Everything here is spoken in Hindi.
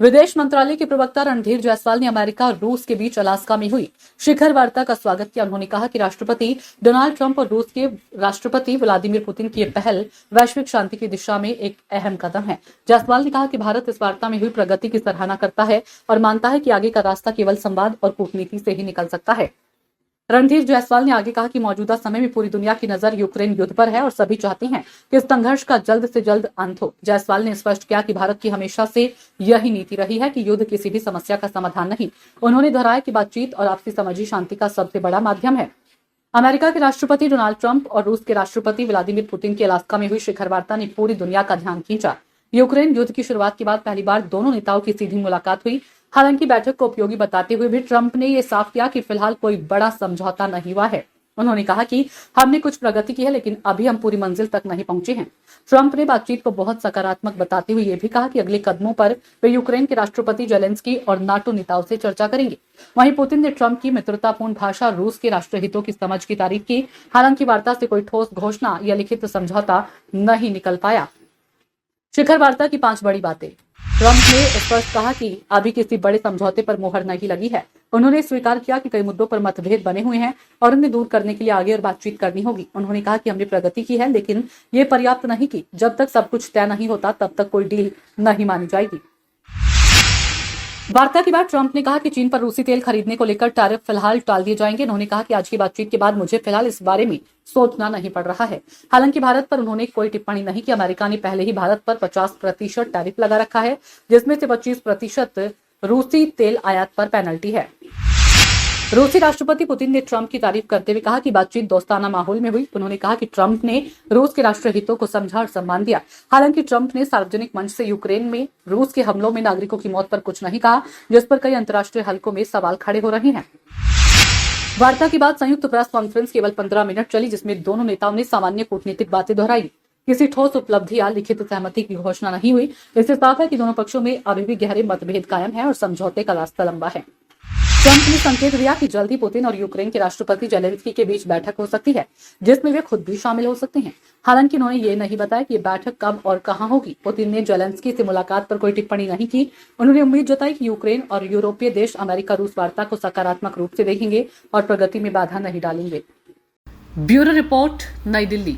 विदेश मंत्रालय के प्रवक्ता रणधीर जायसवाल ने अमेरिका और रूस के बीच अलास्का में हुई शिखर वार्ता का स्वागत किया। उन्होंने कहा कि राष्ट्रपति डोनाल्ड ट्रंप और रूस के राष्ट्रपति व्लादिमीर पुतिन की यह पहल वैश्विक शांति की दिशा में एक अहम कदम है। जायसवाल ने कहा कि भारत इस वार्ता में हुई प्रगति की सराहना करता है और मानता है कि आगे का रास्ता केवल संवाद और कूटनीति से ही निकल सकता है। रणधीर जायसवाल ने आगे कहा कि मौजूदा समय में पूरी दुनिया की नजर यूक्रेन युद्ध पर है और सभी चाहते हैं कि इस संघर्ष का जल्द से जल्द अंत हो। जायसवाल ने स्पष्ट किया कि भारत की हमेशा से यही नीति रही है कि युद्ध किसी भी समस्या का समाधान नहीं। उन्होंने दोहराया कि बातचीत और आपसी समझ ही शांति का सबसे बड़ा माध्यम है। अमेरिका के राष्ट्रपति डोनाल्ड ट्रंप और रूस के राष्ट्रपति व्लादिमीर पुतिन की अलास्का में हुई शिखर वार्ता ने पूरी दुनिया का ध्यान खींचा। यूक्रेन युद्ध की शुरुआत के बाद पहली बार दोनों नेताओं की सीधी मुलाकात हुई। हालांकि बैठक को उपयोगी बताते हुए भी ट्रंप ने यह साफ किया कि फिलहाल कोई बड़ा समझौता नहीं हुआ है। उन्होंने कहा कि हमने कुछ प्रगति की है, लेकिन अभी हम पूरी मंजिल तक नहीं पहुंचे हैं। ट्रंप ने बातचीत को बहुत सकारात्मक बताते हुए यह भी कहा कि अगले कदमों पर वे यूक्रेन के राष्ट्रपति जेलेंस्की और नाटो नेताओं से चर्चा करेंगे। वहीं पुतिन ने ट्रंप की मित्रतापूर्ण भाषा और रूस के राष्ट्रहितों की समझ की तारीफ की। हालांकि वार्ता से कोई ठोस घोषणा या लिखित समझौता नहीं निकल पाया। शिखर वार्ता की 5 बड़ी बातें। ट्रंप ने स्पष्ट कहा कि अभी किसी बड़े समझौते पर मुहर नहीं लगी है। उन्होंने स्वीकार किया कि कई मुद्दों पर मतभेद बने हुए हैं और उन्हें दूर करने के लिए आगे और बातचीत करनी होगी। उन्होंने कहा कि हमने प्रगति की है, लेकिन ये पर्याप्त नहीं की। जब तक सब कुछ तय नहीं होता तब तक कोई डील नहीं मानी जाएगी। वार्ता के बाद ट्रंप ने कहा कि चीन पर रूसी तेल खरीदने को लेकर टैरिफ फिलहाल टाल दिए जाएंगे। उन्होंने कहा कि आज की बातचीत के बाद मुझे फिलहाल इस बारे में सोचना नहीं पड़ रहा है। हालांकि भारत पर उन्होंने कोई टिप्पणी नहीं की। अमेरिका ने पहले ही भारत पर 50% टैरिफ लगा रखा है, जिसमें से 25% रूसी तेल आयात पर पेनल्टी है। रूसी राष्ट्रपति पुतिन ने ट्रंप की तारीफ करते हुए कहा कि बातचीत दोस्ताना माहौल में हुई। उन्होंने कहा कि ट्रंप ने रूस के राष्ट्रहितों को समझा और सम्मान दिया। हालांकि ट्रंप ने सार्वजनिक मंच से यूक्रेन में रूस के हमलों में नागरिकों की मौत पर कुछ नहीं कहा, जिस पर कई अंतर्राष्ट्रीय हलकों में सवाल खड़े हो रहे हैं। वार्ता के बाद संयुक्त प्रेस कॉन्फ्रेंस केवल 15 मिनट चली, जिसमें दोनों नेताओं ने सामान्य कूटनीतिक बातें दोहराई। किसी ठोस उपलब्धि या लिखित सहमति की घोषणा नहीं हुई। इससे साफ है कि दोनों पक्षों में अभी भी गहरे मतभेद कायम है और समझौते का रास्ता लंबा है। ट्रंप ने संकेत दिया कि जल्द ही पुतिन और यूक्रेन के राष्ट्रपति जेलेंस्की के बीच बैठक हो सकती है, जिसमें वे खुद भी शामिल हो सकते हैं। हालांकि उन्होंने ये नहीं बताया कि ये बैठक कब और कहां होगी। पुतिन ने जेलेंस्की से मुलाकात पर कोई टिप्पणी नहीं की। उन्होंने उम्मीद जताई कि यूक्रेन और यूरोपीय देश अमेरिका रूस वार्ता को सकारात्मक रूप से देखेंगे और प्रगति में बाधा नहीं डालेंगे। ब्यूरो रिपोर्ट, नई दिल्ली।